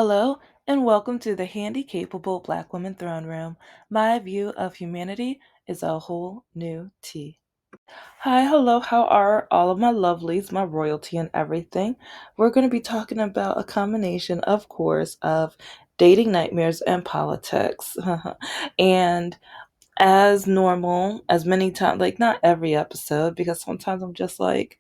Hello, and welcome to the Handicapable Black Woman Throne Room. My view of humanity is a whole new tea. Hi, hello, how are all of my lovelies, my royalty, and everything? We're going to be talking about a combination, of course, of dating nightmares and politics. And as normal, as many times, like not every episode, because sometimes I'm just like,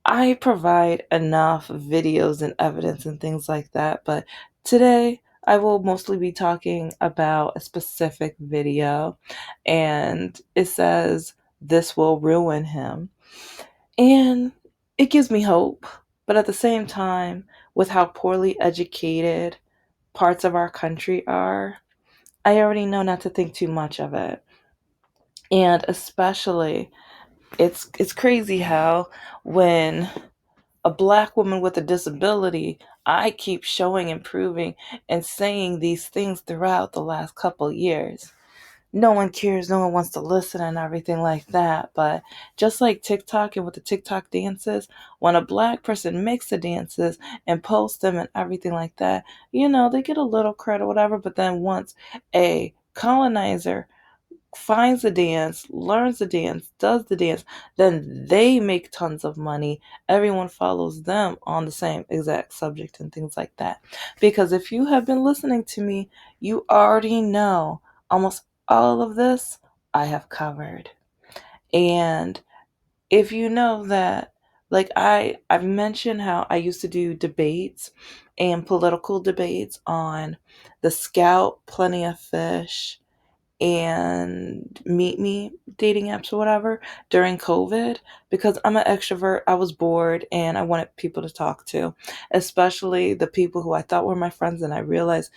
I provide enough videos and evidence and things like that, but today I will mostly be talking about a specific video, and it says this will ruin him. And it gives me hope, but at the same time, with how poorly educated parts of our country are, I already know not to think too much of it. And especially, it's crazy how when a black woman with a disability, I keep showing improving and saying these things throughout the last couple years. No one cares, no one wants to listen and everything like that. But just like TikTok and with the TikTok dances, when a black person makes the dances and posts them and everything like that, they get a little credit or whatever. But then once a colonizer finds the dance, learns the dance, does the dance, then they make tons of money. Everyone follows them on the same exact subject and things like that. Because if you have been listening to me, you already know almost all of this I have covered. And if you know that, like I've mentioned how I used to do debates and political debates on the Scout, Plenty of Fish, and Meet Me dating apps or whatever during COVID, because I'm an extrovert. I was bored and I wanted people to talk to, especially the people who I thought were my friends. And I realized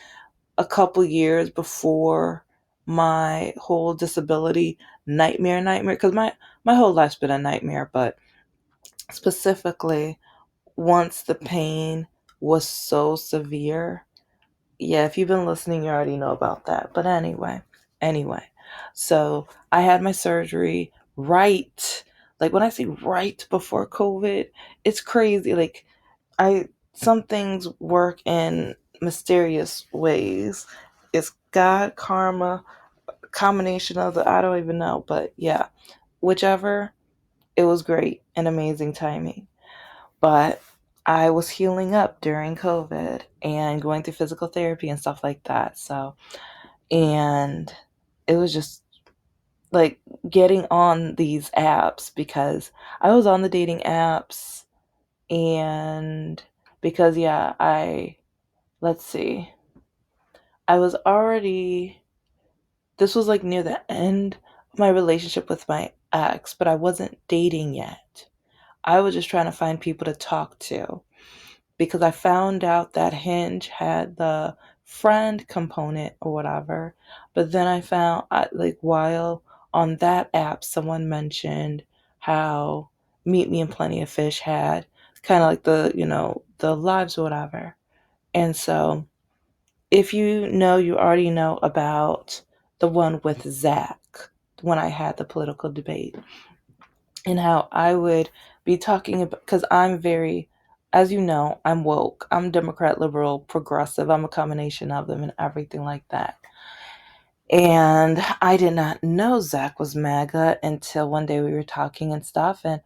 a couple years before my whole disability nightmare, because my whole life's been a nightmare, but specifically once the pain was so severe. Yeah, if you've been listening, you already know about that. But anyway. So I had my surgery right, like when I say right before COVID, it's crazy. Like some things work in mysterious ways. It's God, karma, combination of the, I don't even know. But yeah, whichever, it was great and amazing timing. But I was healing up during COVID and going through physical therapy and stuff like that. So, and it was just like getting on these apps, because I was on the dating apps, and because, yeah, let's see, I was already, this was like near the end of my relationship with my ex, but I wasn't dating yet. I was just trying to find people to talk to, because I found out that Hinge had the friend component or whatever. But then I found, like, while on that app, someone mentioned how Meet Me and Plenty of Fish had kind of like the lives or whatever. And so if you know, you already know about the one with Zach, when I had the political debate, and how I would be talking about, because I'm very, as you know, I'm woke, I'm Democrat, liberal, progressive, I'm a combination of them and everything like that. And I did not know Zach was MAGA until one day we were talking and stuff, and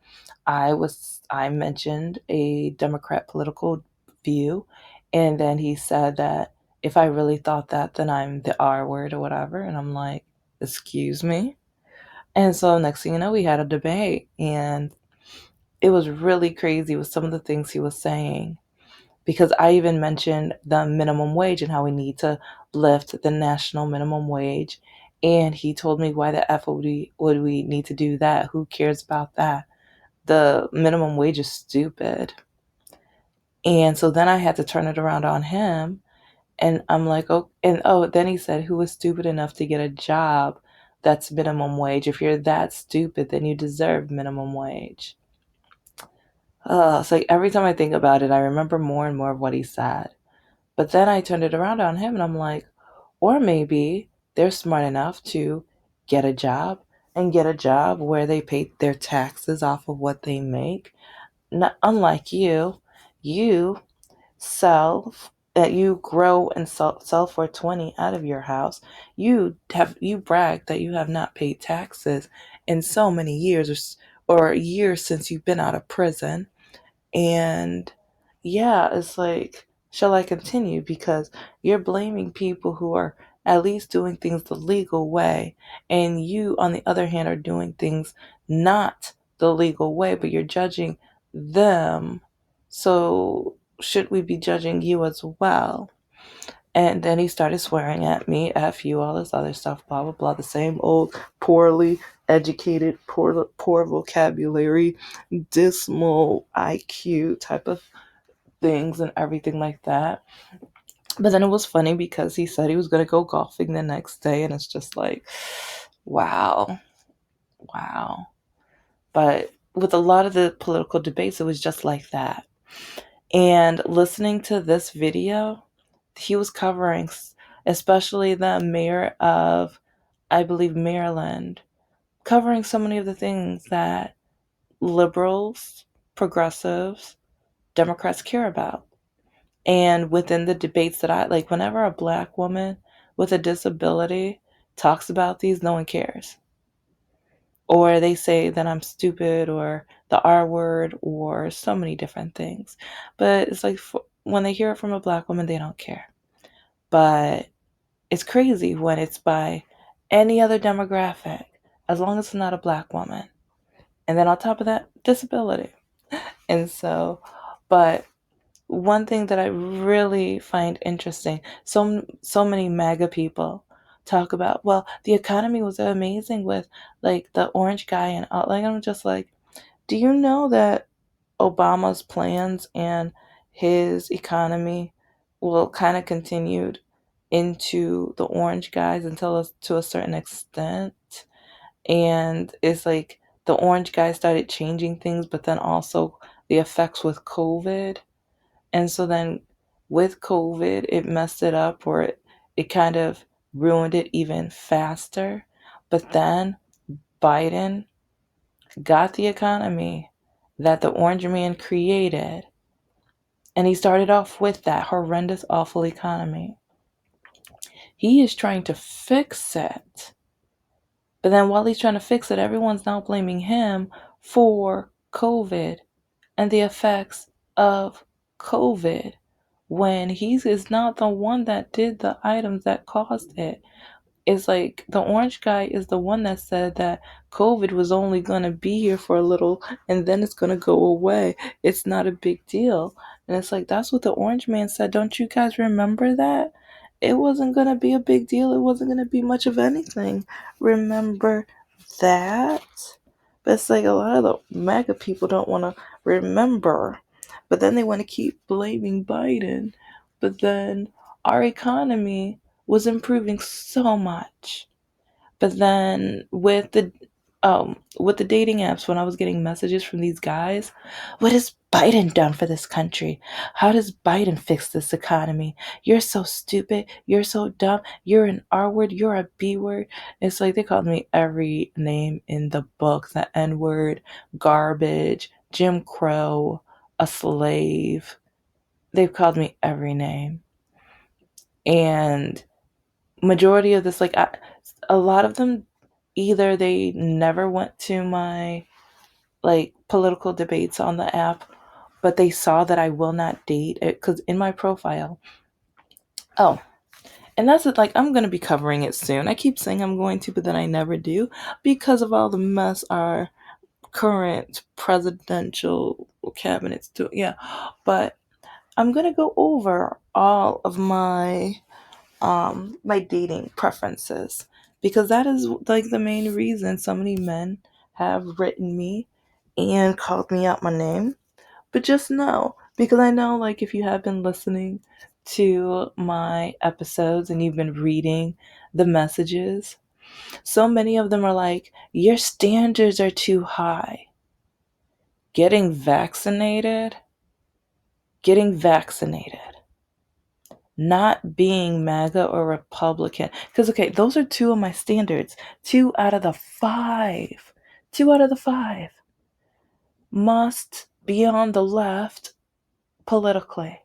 I mentioned a Democrat political view, and then he said that if I really thought that, then I'm the R word or whatever, and I'm like, excuse me. And so next thing you know, we had a debate, and it was really crazy with some of the things he was saying, because I even mentioned the minimum wage and how we need to lift the national minimum wage. And he told me, why the F would we need to do that? Who cares about that? The minimum wage is stupid. And so then I had to turn it around on him. And I'm like, oh, and oh, then he said, who is stupid enough to get a job that's minimum wage? If you're that stupid, then you deserve minimum wage. It's like every time I think about it, I remember more and more of what he said. But then I turned it around on him and I'm like, or maybe they're smart enough to get a job, and get a job where they pay their taxes off of what they make. Not unlike you, you sell that you grow and sell for 20 out of your house, you brag that you have not paid taxes in so many years, or years since you've been out of prison. And yeah, it's like, shall I continue? Because you're blaming people who are at least doing things the legal way, and you, on the other hand, are doing things not the legal way, but you're judging them. So, should we be judging you as well? And then he started swearing at me, F you, all this other stuff, blah, blah, blah. The same old poorly educated, poor vocabulary, dismal IQ type of things and everything like that. But then it was funny because he said he was going to go golfing the next day. And it's just like, wow, wow. But with a lot of the political debates, it was just like that. And listening to this video, he was covering, especially the mayor of, I believe, Maryland, covering so many of the things that liberals, progressives, Democrats care about. And within the debates that I like, whenever a black woman with a disability talks about these, no one cares. Or they say that I'm stupid, or the R word, or so many different things. But it's like, when they hear it from a black woman, they don't care. But it's crazy when it's by any other demographic, as long as it's not a black woman. And then on top of that, disability. And so, but one thing that I really find interesting, so many MAGA people talk about, well, the economy was amazing with like the orange guy and all. Like, I'm just like, do you know that Obama's plans and his economy will kind of continued into the orange guys until to a certain extent? And it's like the orange guy started changing things, but then also the effects with COVID. And so then with COVID, it messed it up, or it kind of ruined it even faster. But then Biden got the economy that the orange man created, and he started off with that horrendous, awful economy. He is trying to fix it. But then while he's trying to fix it, everyone's now blaming him for COVID and the effects of COVID, when he is not the one that did the items that caused it. It's like the orange guy is the one that said that COVID was only going to be here for a little and then it's going to go away. It's not a big deal. And it's like, that's what the orange man said. Don't you guys remember that? It wasn't going to be a big deal. It wasn't going to be much of anything. Remember that? But it's like a lot of the MAGA people don't want to remember. But then they want to keep blaming Biden. But then our economy was improving so much. But then with the dating apps, when I was getting messages from these guys, what has Biden done for this country? How does Biden fix this economy? You're so stupid. You're so dumb. You're an R word. You're a B word. It's like they called me every name in the book: the N word, garbage, Jim Crow, a slave. They've called me every name. And majority of this, like, a lot of them, either they never went to my like political debates on the app, but they saw that I will not date it, because in my profile, oh, and that's it, like, I'm going to be covering it soon. I keep saying I'm going to, but then I never do, because of all the mess our current presidential cabinets do. Yeah, but I'm going to go over all of my dating preferences, because that is like the main reason so many men have written me and called me out my name. But just know, because I know, like, if you have been listening to my episodes and you've been reading the messages, so many of them are like, your standards are too high. Getting vaccinated, not being MAGA or Republican. Because, okay, those are two of my standards. Two out of the five. Two out of the five must be on the left politically.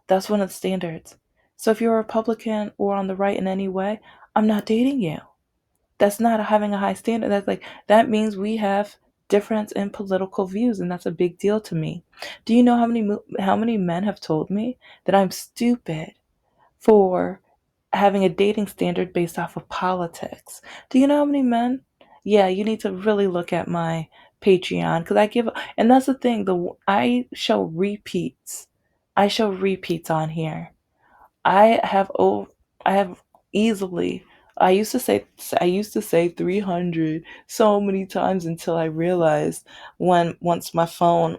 That's one of the standards. So if you're a Republican or on the right in any way, I'm not dating you. That's not having a high standard. That's like, that means we have difference in political views, and that's a big deal to me. Do you know how many men have told me that I'm stupid for having a dating standard based off of politics? Do you know how many men? Yeah, you need to really look at my Patreon because I give, and that's the thing. I show repeats. I show repeats on here. I have oh I have easily I used to say 300 so many times until I realized when once my phone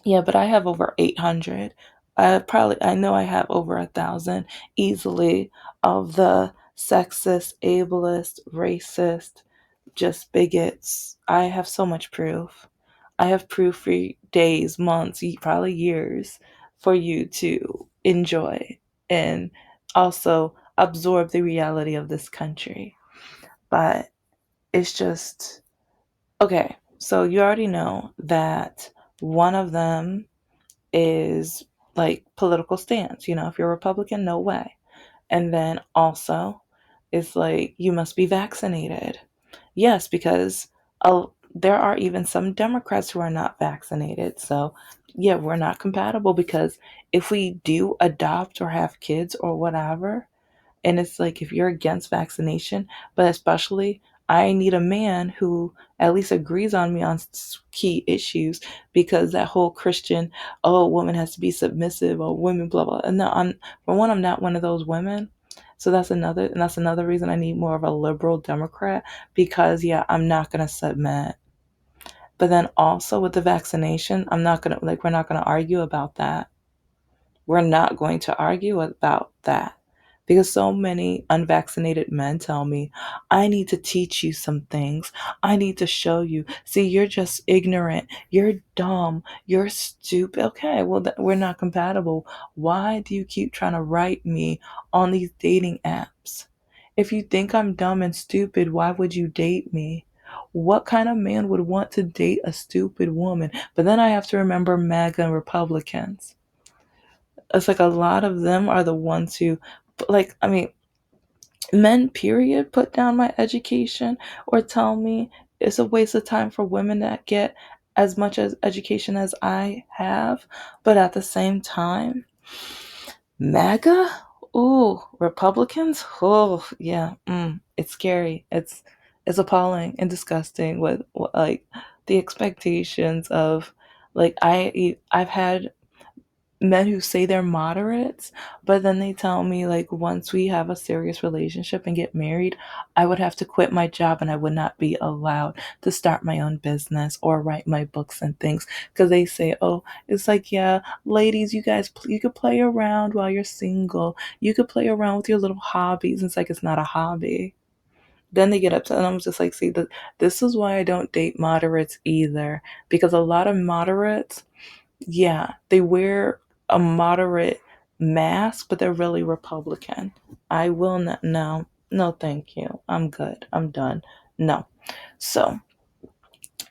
yeah, but I have over 800. I know I have over 1,000 easily of the sexist, ableist, racist, just bigots. I have so much proof. I have proof for days, months, probably years for you to enjoy and also absorb the reality of this country. But it's just okay. So you already know that one of them is like political stance. You know, if you're a Republican, no way. And then also, it's like you must be vaccinated. Yes, because there are even some Democrats who are not vaccinated. So, yeah, we're not compatible because if we do adopt or have kids or whatever, and it's like if you're against vaccination, but especially I need a man who at least agrees on me on key issues because that whole Christian, oh, a woman has to be submissive or women, blah, blah. And no, for one, I'm not one of those women. So that's another reason I need more of a liberal Democrat because, yeah, I'm not going to submit. But then also with the vaccination, we're not going to argue about that. We're not going to argue about that because so many unvaccinated men tell me, I need to teach you some things. I need to show you. See, you're just ignorant. You're dumb. You're stupid. Okay, well, we're not compatible. Why do you keep trying to write me on these dating apps? If you think I'm dumb and stupid, why would you date me? What kind of man would want to date a stupid woman? But then I have to remember MAGA and Republicans. It's like a lot of them are the ones who, like, I mean, men, period, put down my education or tell me it's a waste of time for women that get as much as education as I have. But at the same time, MAGA? Ooh, Republicans? Oh, yeah. It's scary. It's appalling and disgusting with like the expectations of like I've had men who say they're moderates, but then they tell me like once we have a serious relationship and get married, I would have to quit my job and I would not be allowed to start my own business or write my books and things because they say, "Oh, it's like, yeah, ladies, you could play around while you're single. You could play around with your little hobbies." It's like it's not a hobby. Then they get upset, and I'm just like, see, this is why I don't date moderates either, because a lot of moderates, yeah, they wear a moderate mask, but they're really Republican. I will not. No, no, thank you. I'm good. I'm done. No. So,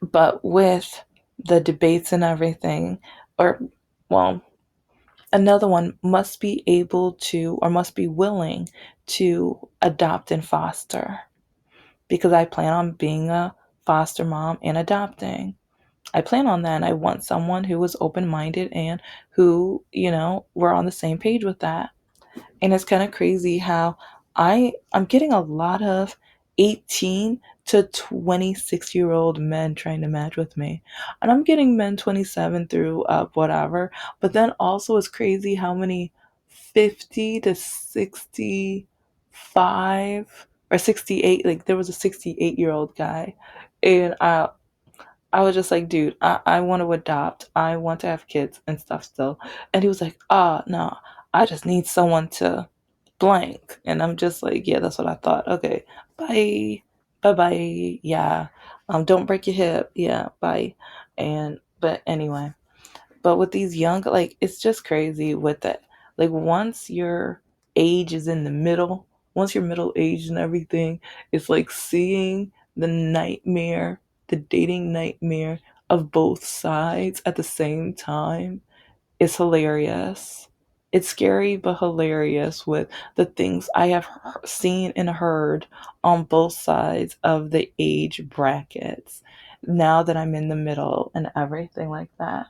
but with the debates and everything, or, well, another one must be able to or must be willing to adopt and foster because I plan on being a foster mom and adopting. I plan on that. And I want someone who is open minded and who, we're on the same page with that. And it's kind of crazy how I'm getting a lot of 18 to 26-year-old men trying to match with me. And I'm getting men 27 through whatever. But then also it's crazy how many 50 to 65 or 68, like there was a 68-year-old guy. And I was just like, dude, I want to adopt. I want to have kids and stuff still. And he was like, no, I just need someone to blank. And I'm just like, yeah, that's what I thought. Okay, bye. Bye bye. Yeah. Don't break your hip. Yeah, bye. But anyway, but with these young, like, it's just crazy with that. Like, once your age is in the middle, once you're middle aged and everything, it's like seeing the dating nightmare of both sides at the same time is hilarious. It's scary but hilarious with the things I have seen and heard on both sides of the age brackets now that I'm in the middle and everything like that.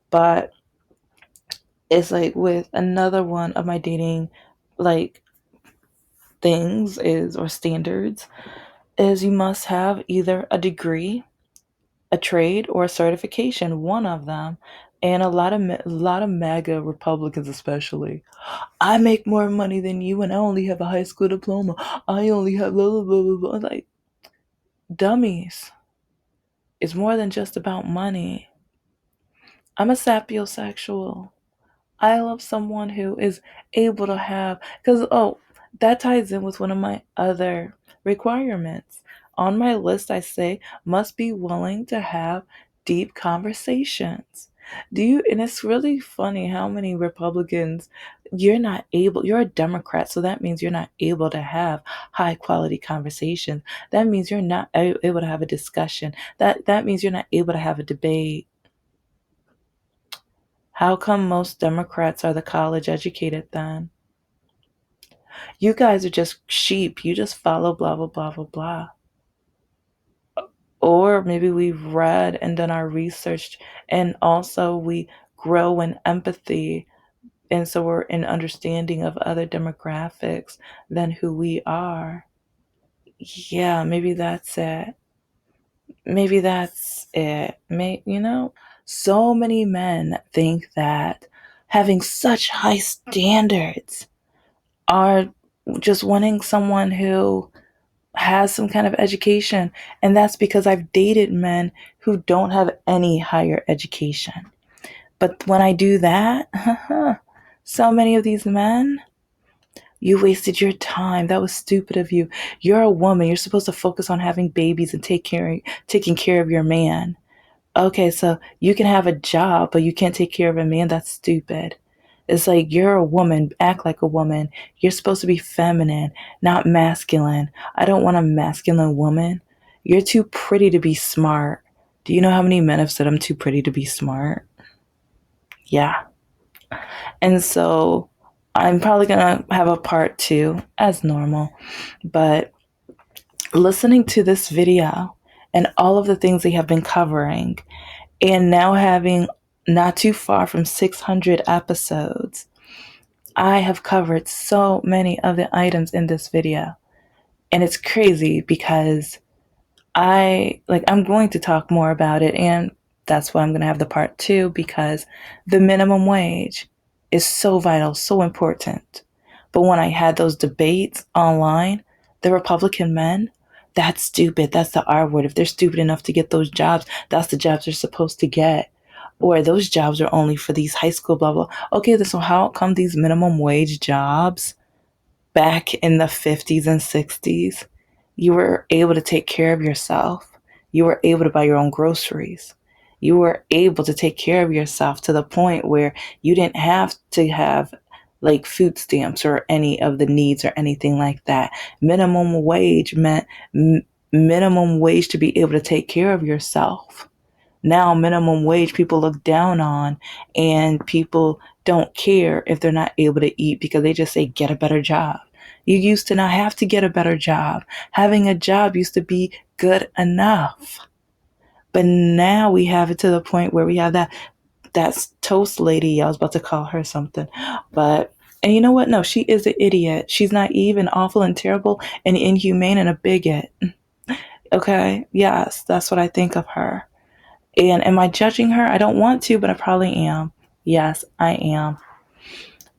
But it's like with another one of my dating like things is or standards is you must have either a degree, a trade, or a certification, one of them. And a lot of MAGA Republicans especially, I make more money than you and I only have a high school diploma. I only have blah blah blah blah blah. Like, dummies. It's more than just about money. I'm a sapiosexual. I love someone who is able to have, because, oh, that ties in with one of my other requirements. On my list, I say, must be willing to have deep conversations. And it's really funny how many Republicans, you're a Democrat, so that means you're not able to have high quality conversations. That means you're not able to have a discussion. That means you're not able to have a debate. How come most Democrats are the college educated then? You guys are just sheep. You just follow blah, blah, blah, blah, blah. Or maybe we've read and done our research, and also we grow in empathy. And so we're in understanding of other demographics than who we are. Yeah, maybe that's it. Maybe that's it. So many men think that having such high standards are just wanting someone who has some kind of education. And that's because I've dated men who don't have any higher education. But when I do that, so many of these men, you wasted your time. That was stupid of you. You're a woman. You're supposed to focus on having babies and taking care of your man. Okay, so you can have a job, but you can't take care of a man. That's stupid. It's like, you're a woman, act like a woman. You're supposed to be feminine, not masculine. I don't want a masculine woman. You're too pretty to be smart. Do you know how many men have said I'm too pretty to be smart? Yeah. And so I'm probably going to have a part two as normal. But listening to this video and all of the things they have been covering, and now having not too far from 600 episodes, I have covered so many of the items in this video. And it's crazy because I'm going to talk more about it, and that's why I'm going to have the part two, because the minimum wage is so vital, so important. But when I had those debates online, the Republican men, that's stupid. That's the R word. If they're stupid enough to get those jobs, that's the jobs they're supposed to get. Or those jobs are only for these high school, blah, blah. Okay, so how come these minimum wage jobs back in the 50s and 60s, you were able to take care of yourself? You were able to buy your own groceries. You were able to take care of yourself to the point where you didn't have to have like food stamps or any of the needs or anything like that. Minimum wage meant minimum wage to be able to take care of yourself. Now minimum wage people look down on, and people don't care if they're not able to eat because they just say, get a better job. You used to not have to get a better job. Having a job used to be good enough. But now we have it to the point where we have that toast lady. I was about to call her something. And you know what? No, she is an idiot. She's naive and awful and terrible and inhumane and a bigot. Okay? Yes, that's what I think of her. And am I judging her? I don't want to, but I probably am. Yes, I am.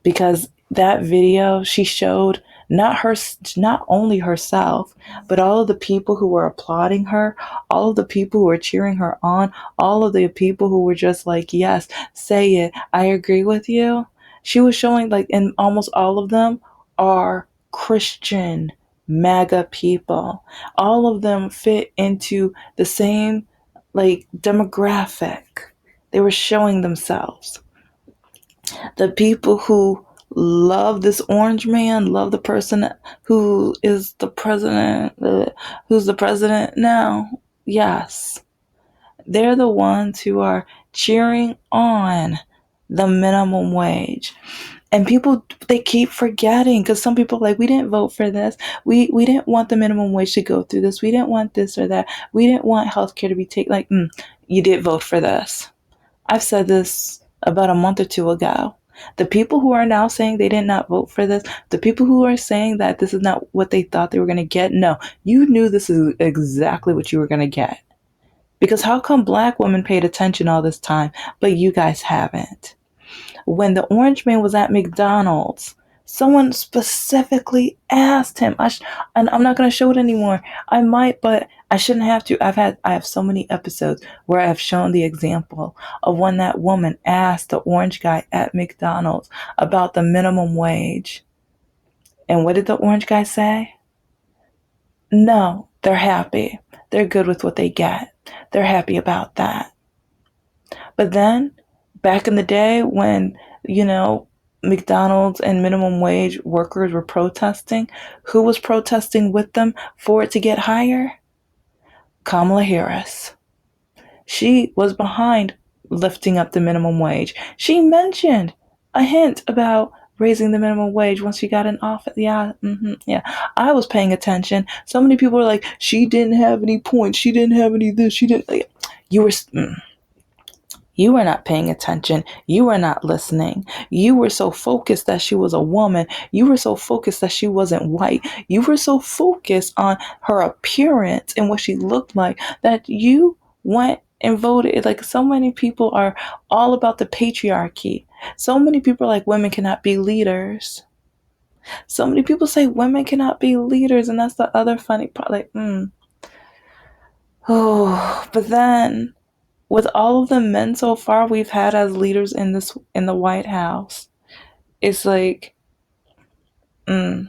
Because that video she showed, not only herself, but all of the people who were applauding her, all of the people who were cheering her on, all of the people who were just like, yes, say it, I agree with you. She was showing, like, and almost all of them are Christian MAGA people. All of them fit into the same like demographic. They were showing themselves. The people who love this orange man, love the person who is the president, who's the president now. Yes, they're the ones who are cheering on the minimum wage. And people, they keep forgetting, because some people are like, we didn't vote for this. We didn't want the minimum wage to go through this. We didn't want this or that. We didn't want healthcare to be taken. Like, you did vote for this. I've said this about a month or two ago. The people who are now saying they did not vote for this, the people who are saying that this is not what they thought they were going to get, no, you knew this is exactly what you were going to get. Because how come black women paid attention all this time, but you guys haven't? When the orange man was at McDonald's, someone specifically asked him, and I'm not going to show it anymore. I might, but I shouldn't have to. I have so many episodes where I have shown the example of when that woman asked the orange guy at McDonald's about the minimum wage. And what did the orange guy say? No, they're happy. They're good with what they get. They're happy about that. But then, back in the day when, you know, McDonald's and minimum wage workers were protesting, who was protesting with them for it to get higher? Kamala Harris. She was behind lifting up the minimum wage. She mentioned a hint about raising the minimum wage once she got in office. Yeah, yeah. I was paying attention. So many people were like, she didn't have any points. She didn't have any this. She didn't. You were. You were not paying attention. You were not listening. You were so focused that she was a woman. You were so focused that she wasn't white. You were so focused on her appearance and what she looked like that you went and voted. Like, so many people are all about the patriarchy. So many people are like, women cannot be leaders. So many people say women cannot be leaders, and that's the other funny part. Like, oh, but then with all of the men so far we've had as leaders in the White House, it's like, I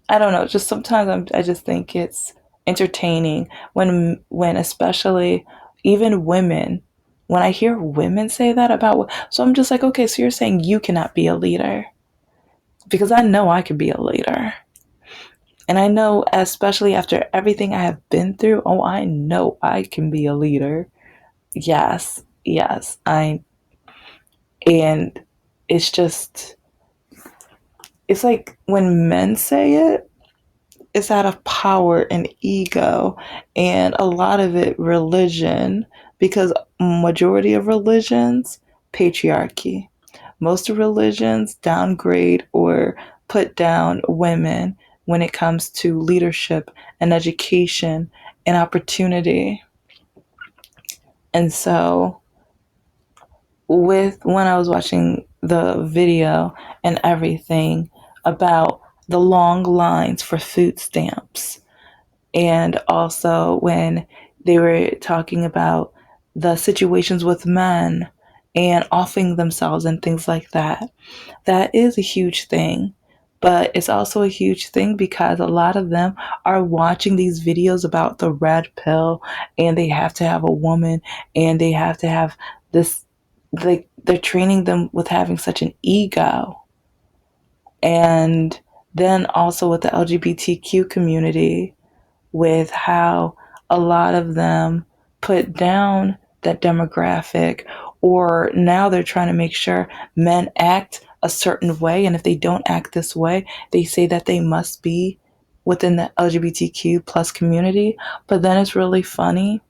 don't know. Just sometimes I just think it's entertaining when especially even women, when I hear women say that about. So I'm just like, okay, so you're saying you cannot be a leader, because I know I could be a leader. And I know, especially after everything I have been through, oh, I know I can be a leader. Yes, yes, and it's just, it's like when men say it, it's out of power and ego, and a lot of it religion, because majority of religions, patriarchy. Most religions downgrade or put down women when it comes to leadership and education and opportunity. And so, with when I was watching the video and everything about the long lines for food stamps, and also when they were talking about the situations with men and offing themselves and things like that, that is a huge thing. But it's also a huge thing because a lot of them are watching these videos about the red pill, and they have to have a woman, and they have to have this, they're training them with having such an ego. And then also with the LGBTQ community, with how a lot of them put down that demographic, or now they're trying to make sure men act a certain way, and if they don't act this way, they say that they must be within the LGBTQ plus community. But then it's really funny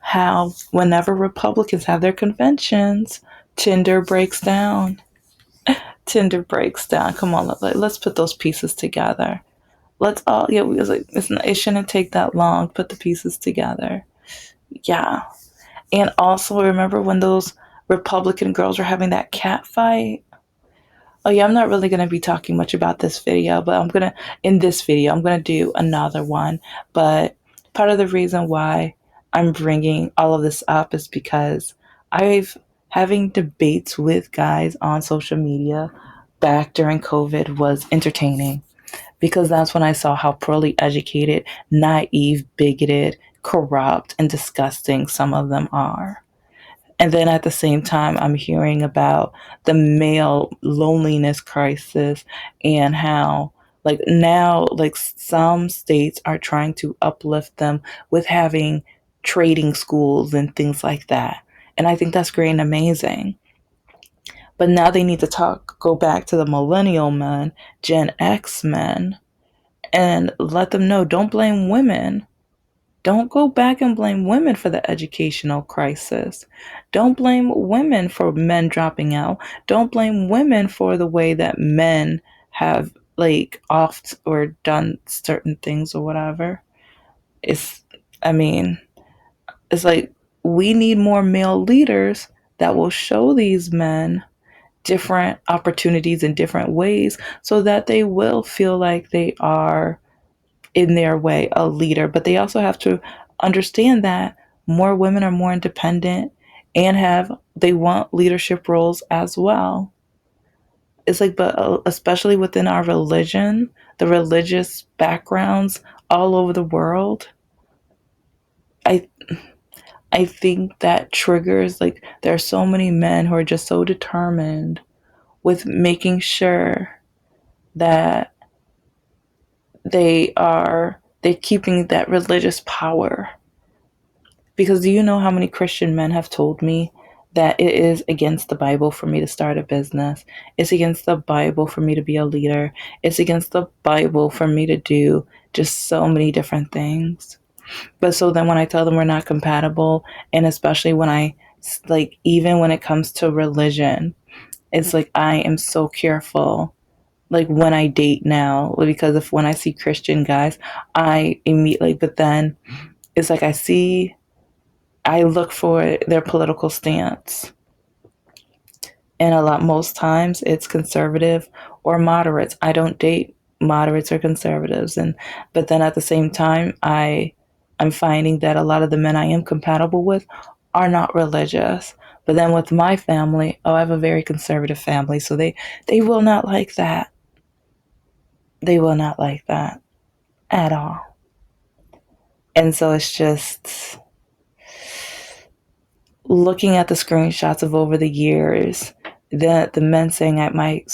how whenever Republicans have their conventions, Tinder breaks down. Tinder breaks down. Come on, let's put those pieces together. Let's all, yeah, we was like, it shouldn't take that long. Put the pieces together. Yeah. And also, remember when those Republican girls were having that cat fight? Oh yeah, I'm not really going to be talking much about this video, but in this video, I'm going to do another one. But part of the reason why I'm bringing all of this up is because I've having debates with guys on social media back during COVID was entertaining, because that's when I saw how poorly educated, naive, bigoted, corrupt, and disgusting some of them are. And then at the same time, I'm hearing about the male loneliness crisis, and how, like, now, like, some states are trying to uplift them with having trading schools and things like that. And I think that's great and amazing. But now they need to go back to the millennial men, Gen X men, and let them know, don't blame women. Don't go back and blame women for the educational crisis. Don't blame women for men dropping out. Don't blame women for the way that men have like oft or done certain things or whatever. It's, I mean, it's like we need more male leaders that will show these men different opportunities in different ways so that they will feel like they are in their way a leader. But they also have to understand that more women are more independent and they want leadership roles as well. It's like, but especially within our religion, the religious backgrounds all over the world, i I think that triggers, like, there are so many men who are just so determined with making sure that they're keeping that religious power. Because do you know how many Christian men have told me that it is against the Bible for me to start a business? It's against the Bible for me to be a leader. It's against the Bible for me to do just so many different things. But so then when I tell them we're not compatible, and especially when even when it comes to religion, it's like I am so careful. Like when I date now, because if when I see Christian guys, I immediately, but then it's like I look for their political stance. And most times it's conservative or moderates. I don't date moderates or conservatives. But then at the same time, I'm finding that a lot of the men I am compatible with are not religious. But then with my family, I have a very conservative family, so they will not like that. They will not like that at all. And so it's just looking at the screenshots of over the years, the men saying that my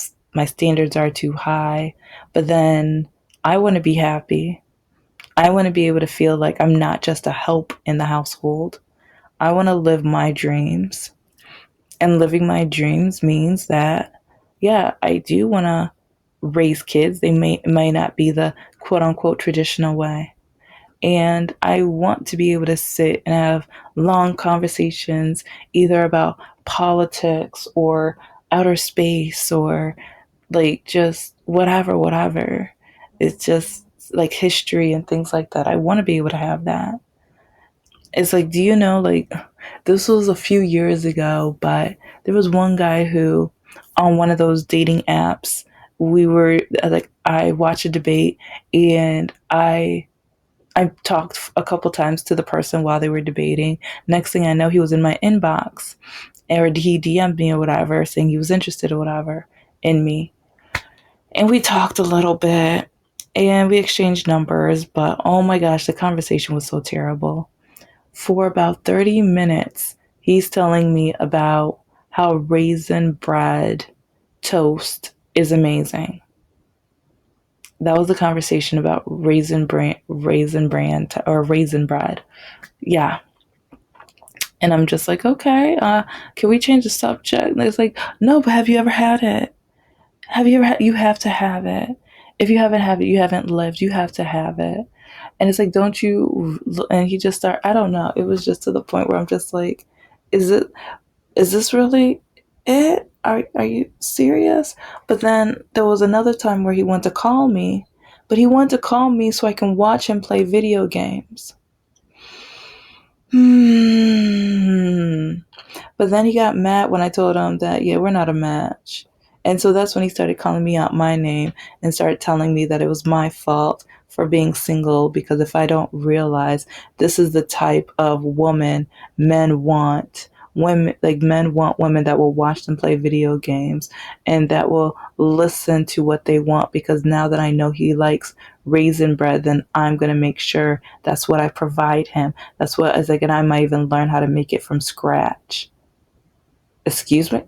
standards are too high, but then I want to be happy. I want to be able to feel like I'm not just a help in the household. I want to live my dreams. And living my dreams means that, yeah, I do want to raise kids. They may not be the quote unquote traditional way. And I want to be able to sit and have long conversations either about politics or outer space or like just whatever. It's just like history and things like that. I want to be able to have that. It's like, do you know, like, this was a few years ago, but there was one guy who, on one of those dating apps, we were like, I watched a debate and I talked a couple times to the person while they were debating. Next thing I know, he was in my inbox, or he DM'd me or whatever, saying he was interested or whatever in me. And we talked a little bit and we exchanged numbers, but oh my gosh, the conversation was so terrible. For about 30 minutes, he's telling me about how raisin bread toast is amazing. That was a conversation about raisin bread. Yeah. And I'm just like, okay, can we change the subject? And it's like, no, but have you ever had it? Have you ever had, you have to have it. If you haven't had it, you haven't lived. You have to have it. And it's like, don't you, and he just started, I don't know. It was just to the point where I'm just like, is it, is this really it? Are you serious? But then there was another time where he wanted to call me, but he wanted to call me so I can watch him play video games. But then he got mad when I told him that, yeah, we're not a match. And so that's when he started calling me out my name and started telling me that it was my fault for being single because if I don't realize this is the type of woman men want. Men want women that will watch them play video games and that will listen to what they want because now that I know he likes raisin bread, then I'm going to make sure that's what I provide him. That's what, as like, and I might even learn how to make it from scratch. Excuse me?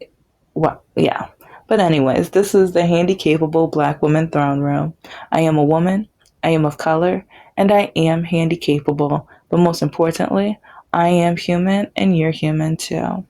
What? Yeah. But anyways, this is the Handicapable Black Woman Throne Room. I am a woman, I am of color, and I am handicapable. But most importantly, I am human and you're human too.